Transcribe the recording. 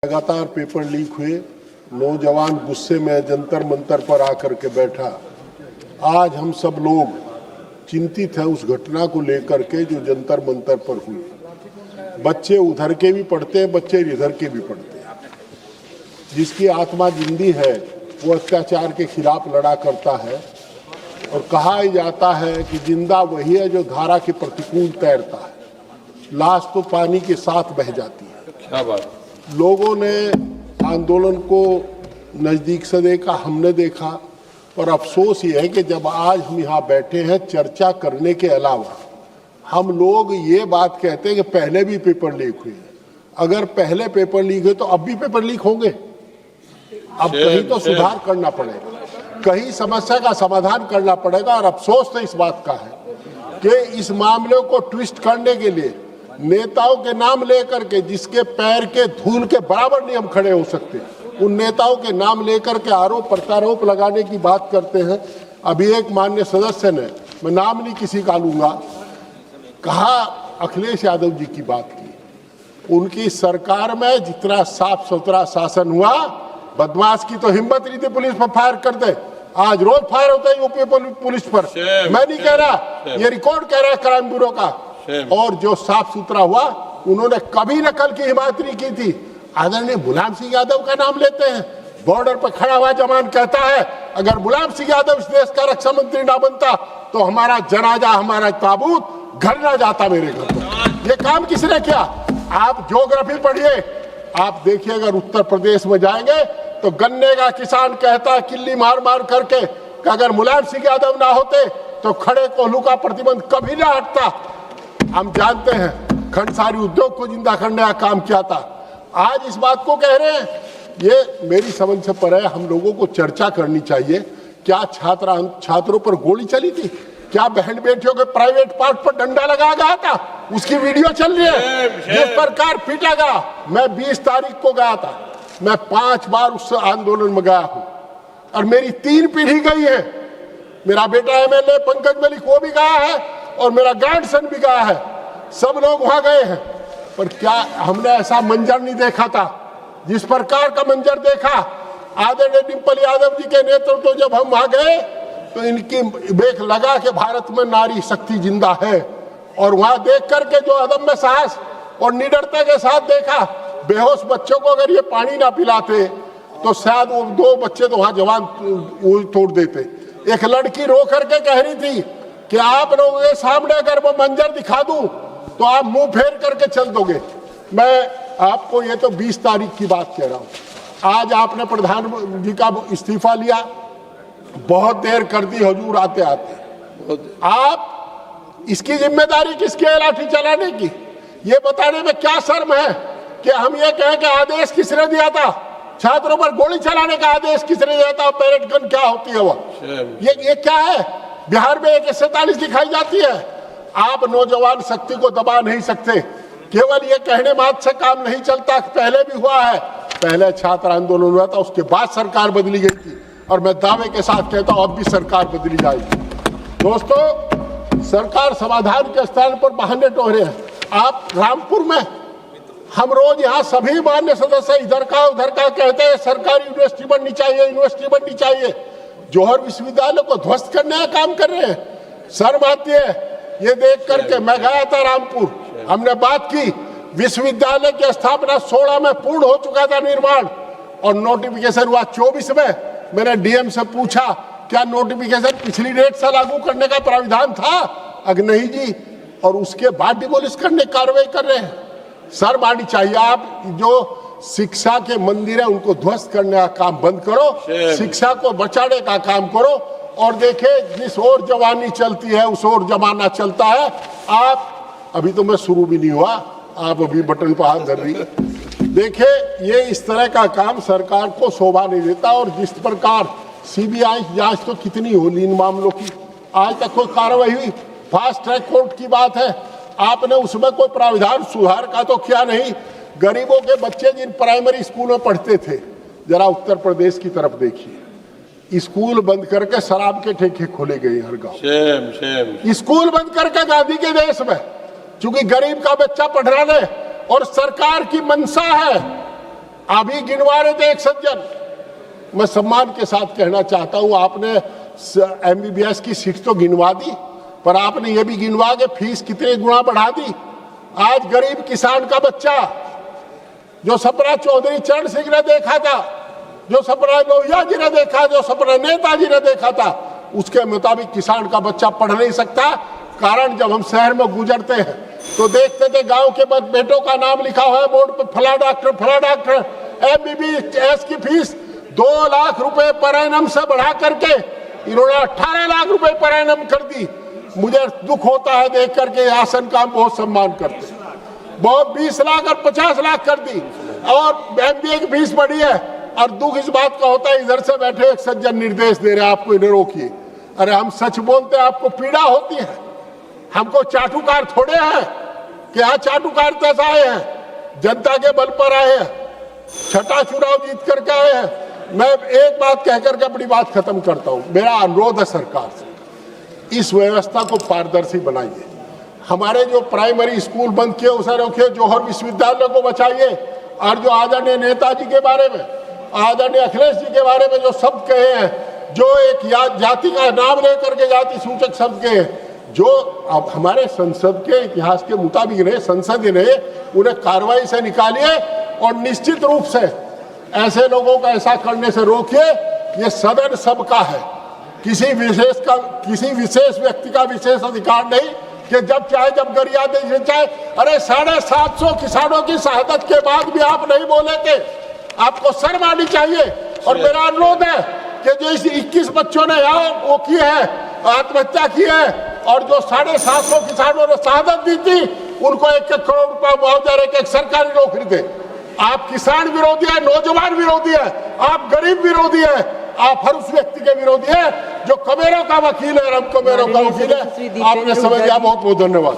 लगातार paper leak हुए, नौजवान गुस्से में जंतर मंतर पर आकर के बैठा। आज हम सब लोग चिंतित हैं उस घटना को लेकर के जो जंतर मंतर पर हुई। बच्चे उधर के भी पढ़ते हैं, बच्चे इधर के भी पढ़ते हैं। जिसकी आत्मा जिंदी है वो अत्याचार के खिलाफ लड़ा करता है और कहा जाता है कि जिंदा वही है जो धारा के प्रतिकूल तैरता है, लाश तो पानी के साथ बह जाती है। क्या बात। लोगों ने आंदोलन को नज़दीक से देखा, हमने देखा, पर अफसोस ये है कि जब आज हम यहाँ बैठे हैं चर्चा करने के अलावा हम लोग ये बात कहते हैं कि पहले भी पेपर लीक हुए। अगर पहले पेपर लीक हुए तो अब भी पेपर लीक होंगे। अब कहीं तो सुधार करना पड़ेगा, कहीं समस्या का समाधान करना पड़ेगा। और अफसोस तो इस बात का है कि इस मामले को ट्विस्ट करने के लिए नेताओं के नाम लेकर के, जिसके पैर के धूल के बराबर नहीं हम खड़े हो सकते, उन नेताओं के नाम लेकर के आरोप प्रत्यारोप लगाने की बात करते हैं। अभी एक माननीय सदस्य ने, मैं नाम नहीं किसी का लूंगा, कहा अखिलेश यादव जी की बात की। उनकी सरकार में जितना साफ सुथरा शासन हुआ, बदमाश की तो हिम्मत नहीं थी पुलिस पर फायर कर दे। आज रोज फायर होता है यूपी पुलिस पर। मैं नहीं कह रहा, ये रिकॉर्ड कह रहा है क्राइम ब्यूरो का। और जो साफ सुथरा हुआ, उन्होंने कभी नकल की हिमायत नहीं की थी। आदरणीय मुलायम सिंह यादव का नाम लेते हैं, बॉर्डर पर खड़ा हुआ जवान कहता है अगर मुलायम सिंह यादव इस देश का रक्षा मंत्री ना बनता तो हमारा जनाजा, हमारा ताबूत घर ना जाता मेरे घर पर। ये काम किसने किया? आप ज्योग्राफी पढ़िए, आप देखिए, अगर उत्तर प्रदेश में जाएंगे तो गन्ने का किसान कहता है किल्ली मार मार करके कि अगर मुलायम सिंह यादव ना होते तो खड़े कोल्हू का प्रतिबंध कभी ना हटता। हम जानते हैं खंडसारी उद्योग को जिंदा करने का काम किया था। आज इस बात को कह रहे हैं, ये मेरी समझ से पर है। हम लोगों को चर्चा करनी चाहिए। क्या छात्रों पर गोली चली थी? क्या बहन बेटियों के प्राइवेट पार्ट पर डंडा लगाया गया था? उसकी वीडियो चल रही है। जिस प्रकार पीटा गया, मैं 20 तारीख को गया था, मैं 5 बार उस आंदोलन में गया हूं और मेरी 3 पीढ़ी गई है। मेरा बेटा एमएलए पंकज मलिक वो भी गया है और मेरा ग्रैंडसन भी गया है। सब लोग वहां गए हैं, पर क्या हमने ऐसा मंजर नहीं देखा था जिस प्रकार का मंजर देखा आदरणीय डिम्पल यादव जी के नेतृत्व। जब हम वहां गए तो इनकी देख लगा कि भारत में नारी शक्ति जिंदा है। और वहां देख करके जो अदम्य साहस और निडरता के साथ देखा, बेहोश बच्चों को अगर ये पानी ना पिलाते तो शायद वो 2 बच्चे तो वहां जवान तोड़ देते। एक लड़की रो करके कह रही थी कि आप लोगों के सामने अगर वो मंजर दिखा दूं तो आप मुंह फेर करके चल दोगे। मैं आपको ये तो 20 तारीख की बात कह रहा हूं। आज आपने प्रधान जी का इस्तीफा लिया, बहुत देर कर दी हुजूर आते आते। आप इसकी जिम्मेदारी किसकी है लाठी चलाने की? ये बताने में क्या शर्म है कि हम ये कहें कि आदेश किसने दिया था? छात्रों पर गोली चलाने का आदेश किसने दिया था? पैरेड गन क्या होती है वो? ये क्या है? बिहार में AK-47 दिखाई जाती है। आप नौजवान शक्ति को दबा नहीं सकते। केवल ये कहने मात्र से काम नहीं चलता। पहले भी हुआ है, पहले छात्र आंदोलन हुआ था, उसके बाद सरकार बदली गई थी और मैं दावे के साथ कहता हूं अब भी सरकार बदली जाएगी। दोस्तों, सरकार समाधान के स्थान पर बहाने टोहरे हैं। आप रामपुर में, हम रोज यहाँ सभी मान्य सदस्य इधर का उधर का कहते हैं सरकारी यूनिवर्सिटी बननी चाहिए, यूनिवर्सिटी बननी चाहिए। जौहर विश्वविद्यालय को ध्वस्त करने का काम कर रहे हैं। शर्म आती है ये देख करके। मैं गया था रामपुर, हमने बात की। विश्वविद्यालय की स्थापना 16 में पूर्ण हो चुका था निर्माण और नोटिफिकेशन हुआ 24 में। मैंने डीएम से पूछा क्या नोटिफिकेशन पिछली डेट से लागू करने का प्राविधान था? अगर नहीं जी, और उसके बाद डिमोलिश करने की कार्रवाई कर रहे हैं। शर्म आनी चाहिए। आप जो शिक्षा के मंदिर है उनको ध्वस्त करने का काम बंद करो, शिक्षा को बचाने का काम करो। और देखे जिस ओर जवानी चलती है उस ओर जमाना चलता है। आप अभी तो मैं शुरू भी नहीं हुआ, आप अभी बटन पर हाथ धर रही। देखे ये इस तरह का काम सरकार को शोभा नहीं देता। और जिस प्रकार CBI जांच तो कितनी होली इन मामलों की, आज तक कोई कार्रवाई हुई? फास्ट ट्रैक कोर्ट की बात है, आपने उसमें कोई प्राविधान सुधार का तो किया नहीं। गरीबों के बच्चे जिन प्राइमरी स्कूल में पढ़ते थे, जरा उत्तर प्रदेश की तरफ देखिए, स्कूल बंद करके शराब के ठेके खोले गए हर गांव। स्कूल बंद करके गांधी के देश में, चूंकि गरीब का बच्चा पढ़ रहा है और सरकार की मंशा है अभी गिनवा रहे थे एक सज्जन, मैं सम्मान के साथ कहना चाहता हूं, आपने MBBS की सीट तो गिनवा दी, पर आपने ये भी गिनवा के फीस कितने गुना बढ़ा दी। आज गरीब किसान का बच्चा जो सपना चौधरी चरण सिंह ने देखा था, जो सपना लोहिया जी ने देखा, जो सपना नेताजी ने देखा था, उसके मुताबिक किसान का बच्चा पढ़ नहीं सकता। कारण जब हम शहर में गुजरते हैं तो देखते थे गांव के बेटों का नाम लिखा हुआ है बोर्ड पर, फला डॉक्टर फला डॉक्टर। MBBS की फीस 2 लाख रुपए पर एनम से बढ़ा करके इन्होंने 18 लाख रुपए पर एनम कर दी। मुझे दुख होता है देख करके, आसन का हम बहुत सम्मान करते हैं, बहुत 20 लाख और 50 लाख कर दी, और MBA की फीस बढ़ी है। और दुख इस बात का होता है, इधर से बैठे एक सज्जन निर्देश दे रहे हैं आपको इन्हें रोकिए। अरे हम सच बोलते हैं, आपको पीड़ा होती है, हमको चाटुकार थोड़े हैं कि यहाँ चाटुकार कैसा आए हैं, जनता के बल पर आए हैं, छठा चुनाव जीत करके आए हैं। मैं एक बात कहकर के अपनी बात खत्म करता हूँ। मेरा अनुरोध है सरकार से, इस व्यवस्था को पारदर्शी बनाइए। हमारे जो प्राइमरी स्कूल बंद किए उसे रोकिए, जौहर विश्वविद्यालय को बचाइए, और जो आदरणीय नेताजी के बारे में, आदरणीय अखिलेश जी के बारे में जो शब्द कहे हैं, जो एक जाति का नाम लेकर के जाति सूचक शब्द कहे, जो अब हमारे संसद के इतिहास के मुताबिक रहे, संसद रहे, उन्हें कार्रवाई से निकालिए और निश्चित रूप से ऐसे लोगों को ऐसा करने से रोकिए। ये सदन सबका है, किसी विशेष व्यक्ति का विशेष अधिकार नहीं कि जब चाहे जब गरिया दे चाहे। अरे 750 किसानों की शहादत के बाद भी आप नहीं बोले थे, आपको शर्म आनी चाहिए। और मेरा अनुरोध है कि जो इस 21 बच्चों ने यहाँ वो की है, आत्महत्या की है, और जो 750 किसानों ने शहादत दी थी, उनको 1-1 करोड़ रुपया मुआवजा रहे, एक सरकारी नौकरी दे। आप किसान विरोधी है, नौजवान विरोधी है, आप गरीब विरोधी है, आप हर उस व्यक्ति के विरोधी है जो कमेरों का वकील है, और हम कमेरों का वकील है। आपने समझ लिया, बहुत बहुत धन्यवाद।